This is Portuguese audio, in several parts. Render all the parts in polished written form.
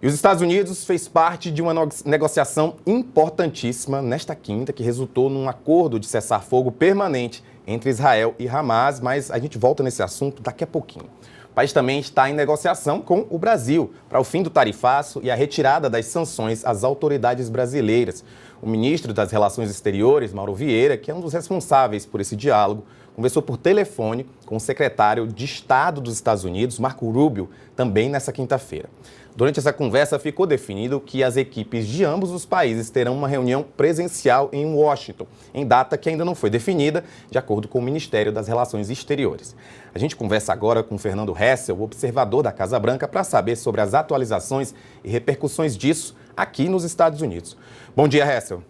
E os Estados Unidos fez parte de uma negociação importantíssima nesta quinta, que resultou num acordo de cessar-fogo permanente entre Israel e Hamas, mas a gente volta nesse assunto daqui a pouquinho. O país também está em negociação com o Brasil para o fim do tarifaço e a retirada das sanções às autoridades brasileiras. O ministro das Relações Exteriores, Mauro Vieira, que é um dos responsáveis por esse diálogo, conversou por telefone com o secretário de Estado dos Estados Unidos, Marco Rubio, também nessa quinta-feira. Durante essa conversa, ficou definido que as equipes de ambos os países terão uma reunião presencial em Washington, em data que ainda não foi definida, de acordo com o Ministério das Relações Exteriores. A gente conversa agora com Fernando Hessel, o observador da Casa Branca, para saber sobre as atualizações e repercussões disso aqui nos Estados Unidos. Bom dia, Hessel.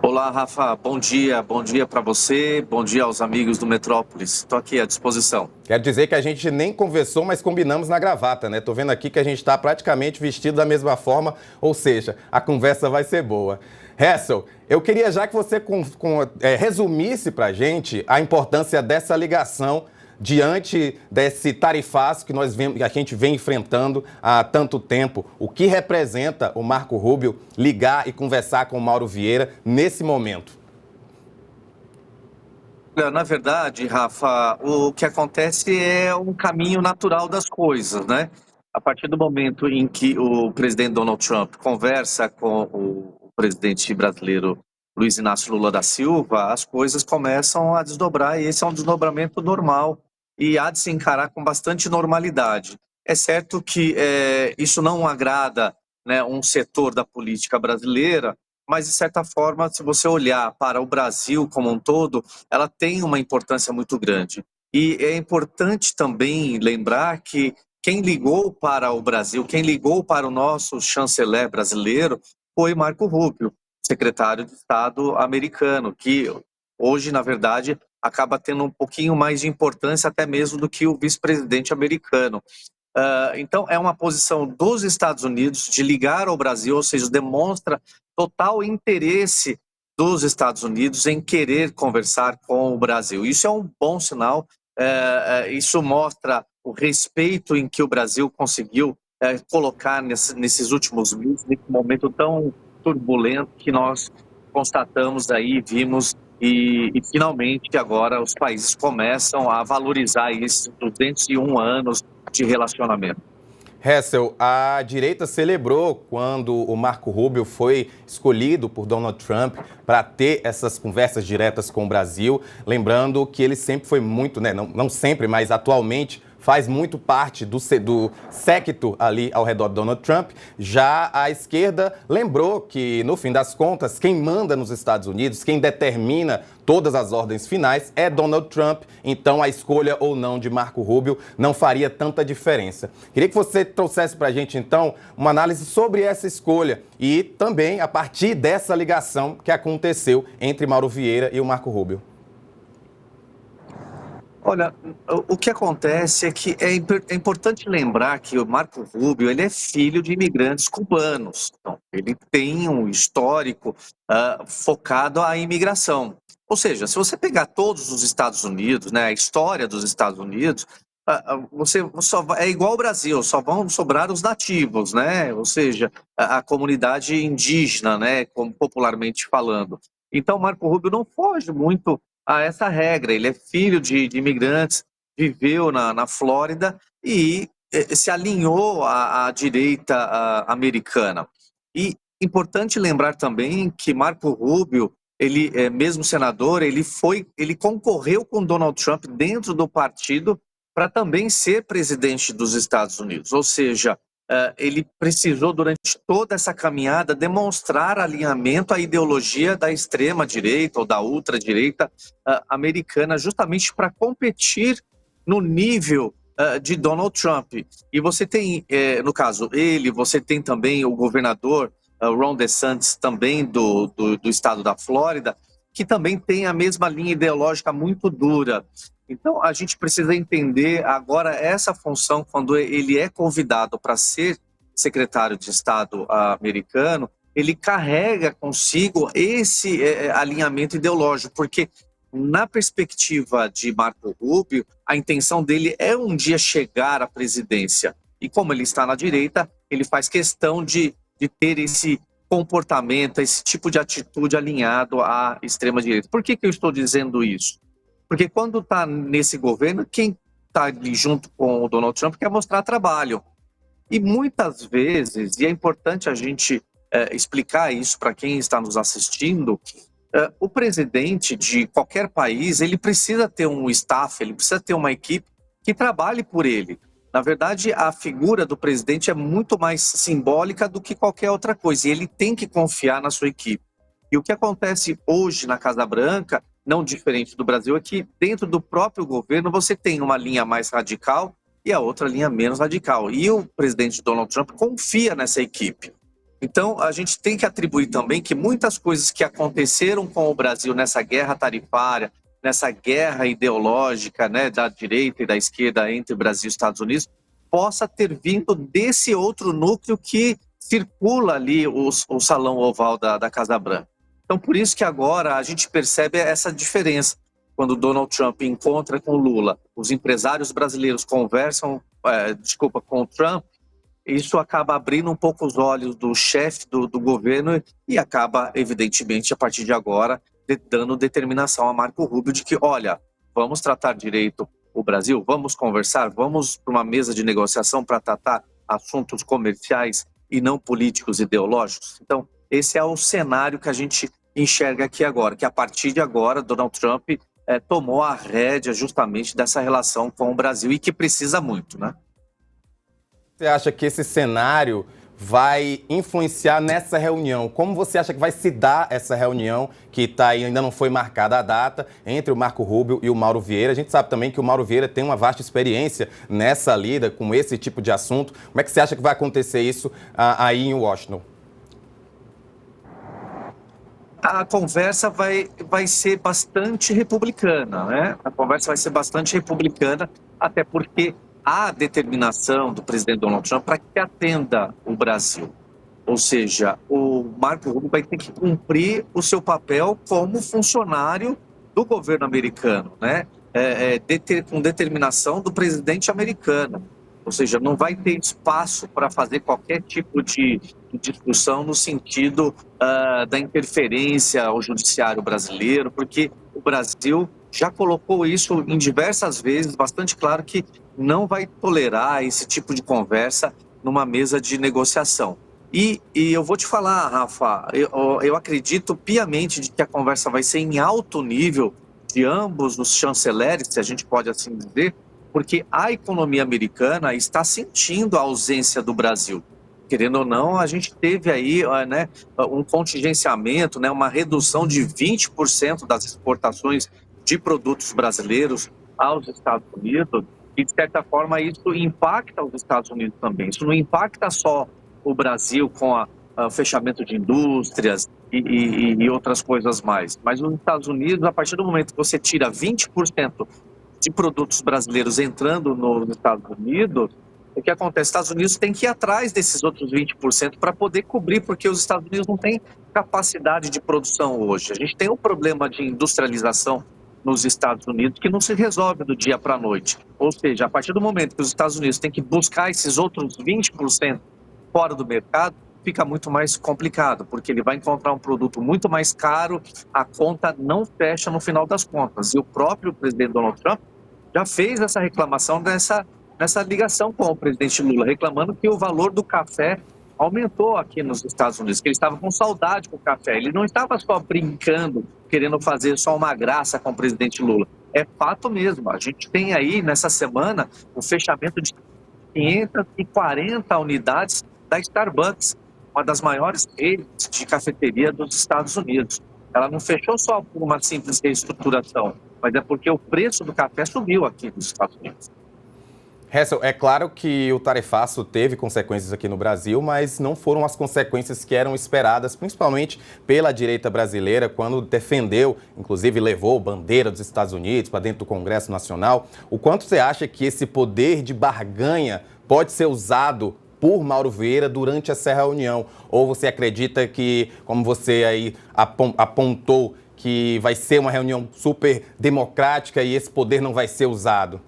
Olá, Rafa. Bom dia para você, bom dia aos amigos do Metrópolis. Estou aqui à disposição. Quero dizer que a gente nem conversou, mas combinamos na gravata, né? Estou vendo aqui que a gente está praticamente vestido da mesma forma, ou seja, a conversa vai ser boa. Hessel, eu queria já que você resumisse para a gente a importância dessa ligação diante desse tarifaço que a gente vem enfrentando há tanto tempo. O que representa o Marco Rubio ligar e conversar com o Mauro Vieira nesse momento? Na verdade, Rafa, o que acontece é um caminho natural das coisas, né? A partir do momento em que o presidente Donald Trump conversa com o presidente brasileiro Luiz Inácio Lula da Silva, as coisas começam a desdobrar e esse é um desdobramento normal e há de se encarar com bastante normalidade. É certo que isso não agrada, né, um setor da política brasileira, mas de certa forma, se você olhar para o Brasil como um todo, ela tem uma importância muito grande. E é importante também lembrar que quem ligou para o Brasil, quem ligou para o nosso chanceler brasileiro foi Marco Rubio, secretário de Estado americano, que hoje, na verdade, acaba tendo um pouquinho mais de importância até mesmo do que o vice-presidente americano. Então, é uma posição dos Estados Unidos de ligar ao Brasil, ou seja, demonstra total interesse dos Estados Unidos em querer conversar com o Brasil. Isso é um bom sinal, isso mostra o respeito em que o Brasil conseguiu colocar nesses últimos meses, nesse momento tão turbulento que nós constatamos aí, vimos, e finalmente agora os países começam a valorizar esses 201 anos de relacionamento. Hessel, a direita celebrou quando o Marco Rubio foi escolhido por Donald Trump para ter essas conversas diretas com o Brasil, lembrando que ele sempre foi muito, né, não sempre, mas atualmente faz muito parte do séquito ali ao redor de Donald Trump. Já a esquerda lembrou que, no fim das contas, quem manda nos Estados Unidos, quem determina todas as ordens finais é Donald Trump, então a escolha ou não de Marco Rubio não faria tanta diferença. Queria que você trouxesse para a gente, então, uma análise sobre essa escolha e também a partir dessa ligação que aconteceu entre Mauro Vieira e o Marco Rubio. Olha, o que acontece é que é importante lembrar que o Marco Rubio ele é filho de imigrantes cubanos. Então, ele tem um histórico focado à imigração. Ou seja, se você pegar todos os Estados Unidos, né, a história dos Estados Unidos, você é igual ao Brasil, só vão sobrar os nativos, né? Ou seja, a comunidade indígena, né, como popularmente falando. Então, Marco Rubio não foge muito a essa regra. Ele é filho de imigrantes, viveu na Flórida e se alinhou à direita americana. E importante lembrar também que Marco Rubio, ele mesmo senador, ele concorreu com Donald Trump dentro do partido para também ser presidente dos Estados Unidos. Ou seja, ele precisou, durante toda essa caminhada, demonstrar alinhamento à ideologia da extrema-direita ou da ultradireita americana, justamente para competir no nível de Donald Trump. E você tem, no caso, você tem também o governador Ron DeSantis, também do estado da Flórida, que também tem a mesma linha ideológica muito dura. Então, a gente precisa entender agora essa função, quando ele é convidado para ser secretário de Estado americano, ele carrega consigo esse alinhamento ideológico, porque na perspectiva de Marco Rubio, a intenção dele é um dia chegar à presidência. E como ele está na direita, ele faz questão de ter esse comportamento, esse tipo de atitude alinhado à extrema-direita. Por que eu estou dizendo isso? Porque quando está nesse governo, quem está ali junto com o Donald Trump quer mostrar trabalho. E muitas vezes, e é importante a gente explicar isso para quem está nos assistindo, o presidente de qualquer país, ele precisa ter um staff, ele precisa ter uma equipe que trabalhe por ele. Na verdade, a figura do presidente é muito mais simbólica do que qualquer outra coisa, e ele tem que confiar na sua equipe. E o que acontece hoje na Casa Branca, não diferente do Brasil, é que dentro do próprio governo você tem uma linha mais radical e a outra linha menos radical. E o presidente Donald Trump confia nessa equipe. Então, a gente tem que atribuir também que muitas coisas que aconteceram com o Brasil nessa guerra tarifária, nessa guerra ideológica, né, da direita e da esquerda entre Brasil e Estados Unidos, possa ter vindo desse outro núcleo que circula ali o salão oval da Casa Branca. Então, por isso que agora a gente percebe essa diferença. Quando Donald Trump encontra com Lula, os empresários brasileiros conversam, com o Trump, isso acaba abrindo um pouco os olhos do chefe do governo e acaba, evidentemente, a partir de agora, dando determinação a Marco Rubio de que, olha, vamos tratar direito o Brasil, vamos conversar, vamos para uma mesa de negociação para tratar assuntos comerciais e não políticos ideológicos. Então, esse é o cenário que a gente enxerga aqui agora, que a partir de agora, Donald Trump tomou a rédea justamente dessa relação com o Brasil e que precisa muito, né? Você acha que esse cenário vai influenciar nessa reunião? Como você acha que vai se dar essa reunião que está aí, ainda não foi marcada a data, entre o Marco Rubio e o Mauro Vieira? A gente sabe também que o Mauro Vieira tem uma vasta experiência nessa lida com esse tipo de assunto. Como é que você acha que vai acontecer isso aí em Washington? A conversa vai ser bastante republicana, né? A conversa vai ser bastante republicana, até porque há determinação do presidente Donald Trump para que atenda o Brasil. Ou seja, o Marco Rubio vai ter que cumprir o seu papel como funcionário do governo americano, né? Com determinação do presidente americano. Ou seja, não vai ter espaço para fazer qualquer tipo de discussão no sentido da interferência ao judiciário brasileiro, porque o Brasil já colocou isso em diversas vezes, bastante claro que não vai tolerar esse tipo de conversa numa mesa de negociação. E eu vou te falar, Rafa, eu acredito piamente de que a conversa vai ser em alto nível de ambos os chanceleres, se a gente pode assim dizer, porque a economia americana está sentindo a ausência do Brasil. Querendo ou não, a gente teve aí um contingenciamento, uma redução de 20% das exportações de produtos brasileiros aos Estados Unidos, e de certa forma isso impacta os Estados Unidos também. Isso não impacta só o Brasil com o fechamento de indústrias e outras coisas mais, mas os Estados Unidos, a partir do momento que você tira 20% de produtos brasileiros entrando nos Estados Unidos, o que acontece? Os Estados Unidos tem que ir atrás desses outros 20% para poder cobrir, porque os Estados Unidos não têm capacidade de produção hoje. A gente tem um problema de industrialização nos Estados Unidos que não se resolve do dia para a noite. Ou seja, a partir do momento que os Estados Unidos têm que buscar esses outros 20% fora do mercado, fica muito mais complicado, porque ele vai encontrar um produto muito mais caro, a conta não fecha no final das contas. E o próprio presidente Donald Trump já fez essa reclamação nessa ligação com o presidente Lula, reclamando que o valor do café aumentou aqui nos Estados Unidos, que ele estava com saudade do café. Ele não estava só brincando, querendo fazer só uma graça com o presidente Lula. É fato mesmo. A gente tem aí, nessa semana, o fechamento de 540 unidades da Starbucks, uma das maiores redes de cafeteria dos Estados Unidos. Ela não fechou só por uma simples reestruturação, mas é porque o preço do café subiu aqui nos Estados Unidos. Hessel, é claro que o tarifaço teve consequências aqui no Brasil, mas não foram as consequências que eram esperadas, principalmente pela direita brasileira, quando defendeu, inclusive levou bandeira dos Estados Unidos para dentro do Congresso Nacional. O quanto você acha que esse poder de barganha pode ser usado por Mauro Vieira durante essa reunião? Ou você acredita que, como você aí apontou, que vai ser uma reunião super democrática e esse poder não vai ser usado?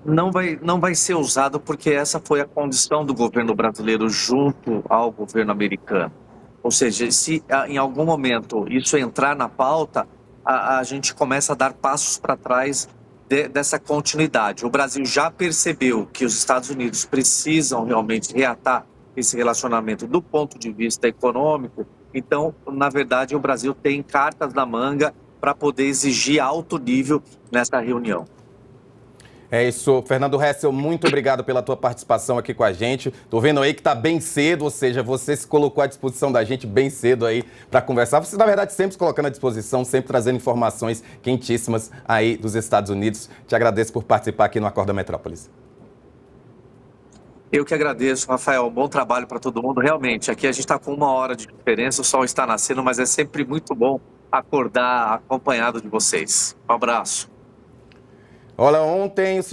não vai ser usado porque essa foi a condição do governo brasileiro junto ao governo americano. Ou seja, se em algum momento isso entrar na pauta, a gente começa a dar passos para trás dessa continuidade. O Brasil já percebeu que os Estados Unidos precisam realmente reatar esse relacionamento do ponto de vista econômico. Então, na verdade, o Brasil tem cartas na manga para poder exigir alto nível nessa reunião. É isso, Fernando Hessel, muito obrigado pela tua participação aqui com a gente. Tô vendo aí que tá bem cedo, ou seja, você se colocou à disposição da gente bem cedo aí para conversar. Você, na verdade, sempre se colocando à disposição, sempre trazendo informações quentíssimas aí dos Estados Unidos. Te agradeço por participar aqui no Acorda Metrópolis. Eu que agradeço, Rafael. Bom trabalho para todo mundo. Realmente, aqui a gente está com 1 hora de diferença, o sol está nascendo, mas é sempre muito bom acordar acompanhado de vocês. Um abraço. Olha, ontem